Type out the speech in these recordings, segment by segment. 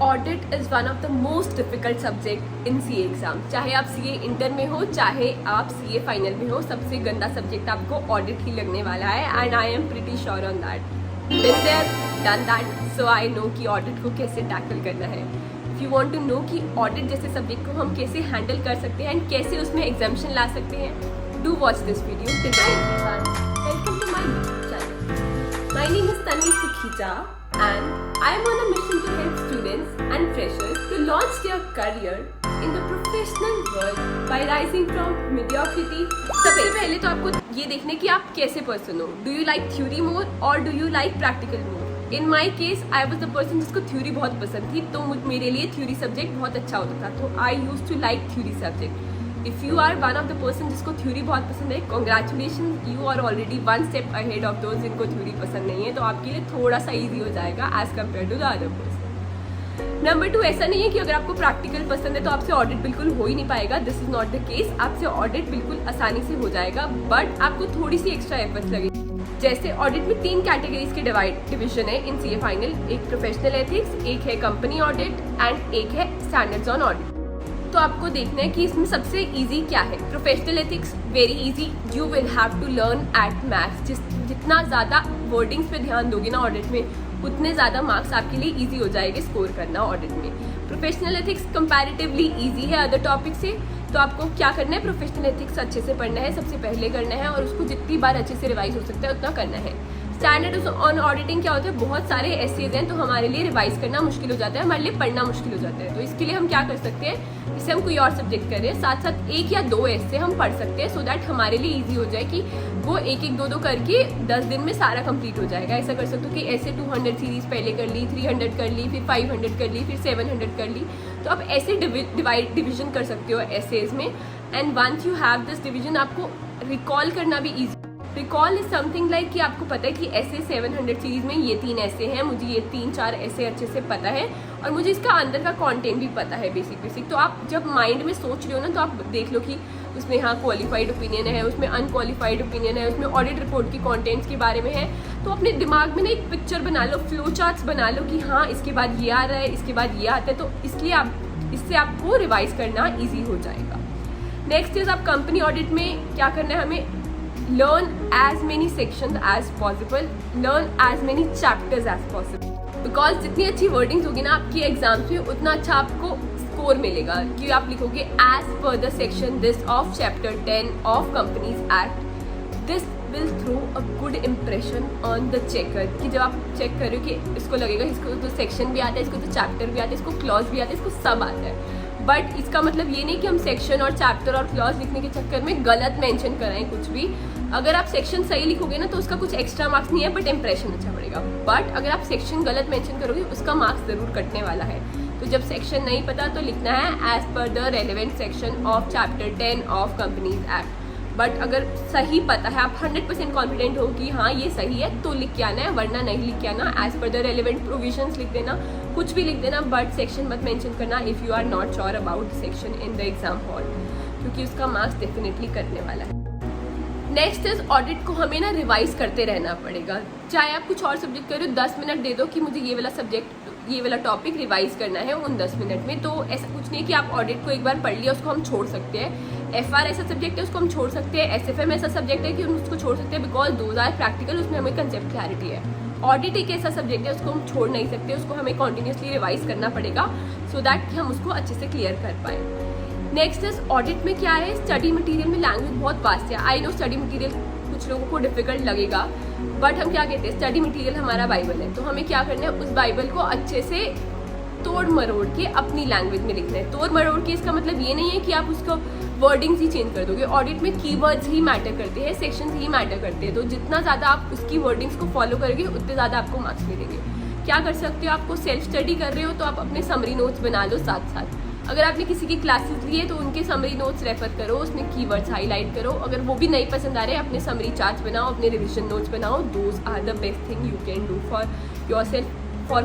Audit is one of the most difficult subject in CA exam. चाहे आप CA inter में हो, चाहे आप सीए फाइनल में हो, सबसे गंदा सब्जेक्ट आपको ऑडिट ही लगने वाला है। And I am pretty sure on that, been there done that, so I know कि ऑडिट को कैसे टैकल करना है। If you want to know कि ऑडिट जैसे सब्जेक्ट को हम कैसे हैंडल कर सकते हैं एंड कैसे उसमें एग्जाम्शन ला सकते हैं, do watch this video till the end. Welcome to my channel. My name is Tanvi Sukhija and I am on a mission to help students and freshers to launch their career in the professional world by rising from mediocrity। सबसे पहले तो आपको ये देखने कि आप कैसे person हो। डू यू लाइक थ्योरी मोर और do you like practical more? In my case I was the person जिसको थ्योरी बहुत पसंद थी, तो मेरे लिए थ्योरी सब्जेक्ट बहुत अच्छा होता था, तो I use to like theory subject. If you are one of the person जिसको थ्योरी बहुत पसंद है, congratulation, you are already one step ahead of those जिनको थ्योरी पसंद नहीं है, तो आपके लिए थोड़ा सा ईजी हो जाएगा as compare to the other person. Number 2, ऐसा नहीं है कि अगर आपको प्रैक्टिकल पसंद है तो आपसे ऑडिट बिल्कुल हो ही नहीं पाएगा। This is not the case. आपसे ऑडिट बिल्कुल आसानी से हो जाएगा, बट आपको थोड़ी सी एक्स्ट्रा एफर्ट्स लगेगी। जैसे ऑडिट में 3 कैटेगरीज के डिविजन है इन सीए फाइनल। एक प्रोफेशनल एथिक्स, एक है कंपनी ऑडिट एंड एक है स्टैंडर्ड्स ऑन ऑडिट। तो आपको देखना है कि इसमें सबसे इजी क्या है। Professional ethics very easy, you will have to learn at maths. जितना ज़्यादा वर्डिंग्स पे ध्यान दोगे ना ऑडिट में, उतने ज़्यादा मार्क्स आपके लिए इजी हो जाएंगे स्कोर करना ऑडिट में। प्रोफेशनल एथिक्स कंपैरेटिवली इजी है अदर टॉपिक से, तो आपको क्या करना है, प्रोफेशनल एथिक्स अच्छे से पढ़ना है, सबसे पहले करना है, और उसको जितनी बार अच्छे से रिवाइज हो सकता है उतना करना है। स्टैंडर्ड ऑन ऑडिटिंग क्या होता है, बहुत सारे एसेज हैं, तो हमारे लिए रिवाइज करना मुश्किल हो जाता है, हमारे लिए पढ़ना मुश्किल हो जाता है। तो इसके लिए हम क्या कर सकते हैं, जैसे हम कोई और सब्जेक्ट कर रहे हैं, साथ साथ 1 या 2 ऐसे हम पढ़ सकते हैं, सो दैट हमारे लिए इजी हो जाए कि वो 1-1, 2-2 करके 10 दिन में सारा कंप्लीट हो जाएगा। ऐसा कर सकते हो कि ऐसे 200 सीरीज पहले कर ली, 300 कर ली, फिर 500 कर ली, फिर 700 कर ली, तो आप ऐसे डिविजन कर सकते हो एसेज में। And once you have this division, आपको रिकॉल करना भी easy. Recall is something like कि आपको पता है कि ऐसे 700 सीरीज में ये 3 ऐसे हैं, मुझे ये 3-4 ऐसे अच्छे से पता है, और मुझे इसका अंदर का कंटेंट भी पता है बेसिक। तो आप जब माइंड में सोच रहे हो ना, तो आप देख लो कि उसमें यहाँ क्वालिफाइड ओपिनियन है, उसमें अनक्वालिफाइड ओपिनियन है, उसमें ऑडिट रिपोर्ट की कंटेंट्स के बारे में है, तो अपने दिमाग में ना एक पिक्चर बना लो, फ्लो चार्ट्स बना लो कि हाँ इसके बाद ये आ रहा है, इसके बाद ये आता है, तो इसलिए इससे आपको रिवाइज करना ईजी हो जाएगा। नेक्स्ट इज, आप कंपनी ऑडिट में क्या करना है, हमें learn as many sections as possible, learn as many chapters as possible, because जितनी अच्छी वर्डिंग्स होगी ना आपकी एग्जाम्स में, उतना अच्छा आपको स्कोर मिलेगा। कि आप लिखोगे as per the section this of chapter 10 of Companies Act, this will throw a good impression on the checker। कि जब आप चेक कर रहे हो कि इसको लगेगा इसको तो सेक्शन भी आता है, इसको तो चैप्टर भी आता है, इसको क्लॉज भी आता है, इसको सब आता है। बट इसका मतलब ये नहीं कि हम सेक्शन और चैप्टर और क्लॉज लिखने के चक्कर में गलत मेंशन कराएं कुछ भी। अगर आप सेक्शन सही लिखोगे ना, तो उसका कुछ एक्स्ट्रा मार्क्स नहीं है, बट इंप्रेशन अच्छा पड़ेगा। बट अगर आप सेक्शन गलत मेंशन करोगे, उसका मार्क्स जरूर कटने वाला है। तो जब सेक्शन नहीं पता तो लिखना है as per the relevant section of chapter 10 of companies act. But अगर सही पता है, आप 100% कॉन्फिडेंट हो कि हाँ ये सही है, तो लिख के आना है, वरना नहीं लिख के आना। As per the relevant provisions लिख देना, कुछ भी लिख देना, बट सेक्शन मत मेंशन करना if you are not sure about section in the exam hall, क्योंकि उसका मार्क्स डेफिनेटली कटने वाला है। नेक्स्ट इज, ऑडिट को हमें ना रिवाइज करते रहना पड़ेगा। चाहे आप कुछ और सब्जेक्ट करो, 10 मिनट दे दो कि मुझे ये वाला सब्जेक्ट, ये वाला टॉपिक रिवाइज करना है उन 10 मिनट में। तो ऐसा कुछ नहीं है कि आप ऑडिट को एक बार पढ़ लिया उसको हम छोड़ सकते हैं। FR ऐसा सब्जेक्ट है उसको हम छोड़ सकते हैं, SFM ऐसा सब्जेक्ट है कि हम उसको छोड़ सकते हैं, बिकॉज दोज आर प्रैक्टिकल, उसमें हमें कंसेप्ट क्लैरिटी है। ऑडिट एक ऐसा सब्जेक्ट है उसको हम छोड़ नहीं सकते, उसको हमें कॉन्टिन्यूसली रिवाइज करना पड़ेगा, सो दैट कि हम उसको अच्छे से क्लियर कर पाए। नेक्स्ट इज, ऑडिट में क्या है, स्टडी मटेरियल में लैंग्वेज बहुत वास्ट है। आई नो स्टडी मटेरियल कुछ लोगों को डिफिकल्ट लगेगा, बट हम क्या कहते हैं, स्टडी मटेरियल हमारा बाइबल है, तो हमें क्या करना है, उस बाइबल को अच्छे से तोड़ मरोड़ के अपनी लैंग्वेज में लिखना है। तोड़ मरोड़ के इसका मतलब ये नहीं है कि आप उसको वर्डिंग्स ही चेंज कर दोगे। ऑडिट में कीवर्ड्स ही मैटर करते हैं, सेक्शंस ही मैटर करते हैं, तो जितना ज़्यादा आप उसकी वर्डिंग्स को फॉलो करोगे, उतने ज़्यादा आपको मार्क्स मिलेंगे। क्या कर सकते हो, आपको सेल्फ स्टडी कर रहे हो तो आप अपने समरी नोट्स बना लो साथ साथ। अगर आपने किसी की क्लासेस लिए तो उनके समरी नोट्स रेफर करो, उसमें कीवर्ड्स हाईलाइट करो। अगर वो भी नहीं पसंद आ रहे, अपने समरी चार्ट्स बनाओ, अपने रिविजन नोट्स बनाओ। Those are the best thing you can do for yourself for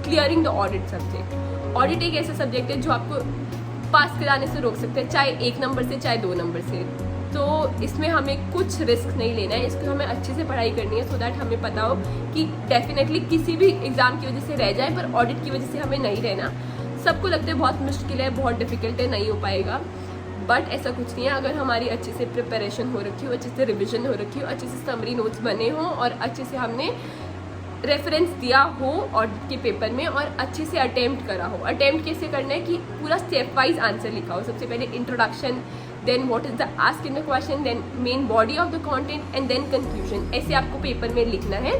clearing the audit subject. Audit एक ऐसा सब्जेक्ट है जो आपको पास कराने से रोक सकते हैं, चाहे 1 नंबर से चाहे 2 नंबर से। तो इसमें हमें कुछ रिस्क नहीं लेना है, इसको हमें अच्छे से पढ़ाई करनी है सो दैट हमें पता हो कि डेफिनेटली किसी भी एग्ज़ाम की वजह से रह जाए पर ऑडिट की वजह से हमें नहीं रहना। सबको लगता है बहुत मुश्किल है, बहुत डिफिकल्ट है, नहीं हो पाएगा, बट ऐसा कुछ नहीं है। अगर हमारी अच्छे से प्रिपरेशन हो रखी हो, अच्छे से रिविजन हो रखी हो, अच्छे से समरी नोट्स बने हों और अच्छे से हमने रेफरेंस दिया हो ऑडिट के पेपर में और अच्छे से अटेम्प्ट करा हो। अटेम्प्ट कैसे करना है कि पूरा स्टेप वाइज आंसर लिखा हो। सबसे पहले introduction, then what is the ask in the question, then main body of the content and then conclusion. ऐसे आपको पेपर में लिखना है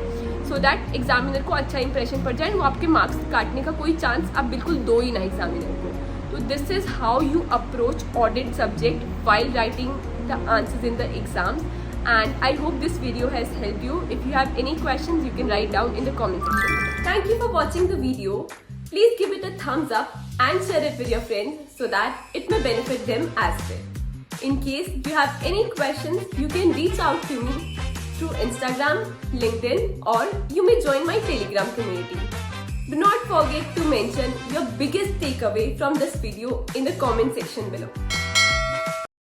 सो दैट एग्जामिनर को अच्छा इंप्रेशन पड़ जाए, वो आपके मार्क्स काटने का कोई चांस आप बिल्कुल दो ही ना एग्जामिनर को। तो this is how you approach audit subject while writing the answers in the exams, and I hope this video has helped you. If you have any questions, you can write down in the comment section. Thank you for watching the video. Please give it a thumbs up and share it with your friends so that it may benefit them as well. In case you have any questions, you can reach out to me through Instagram, LinkedIn, or you may join my Telegram community. Do not forget to mention your biggest takeaway from this video in the comment section below.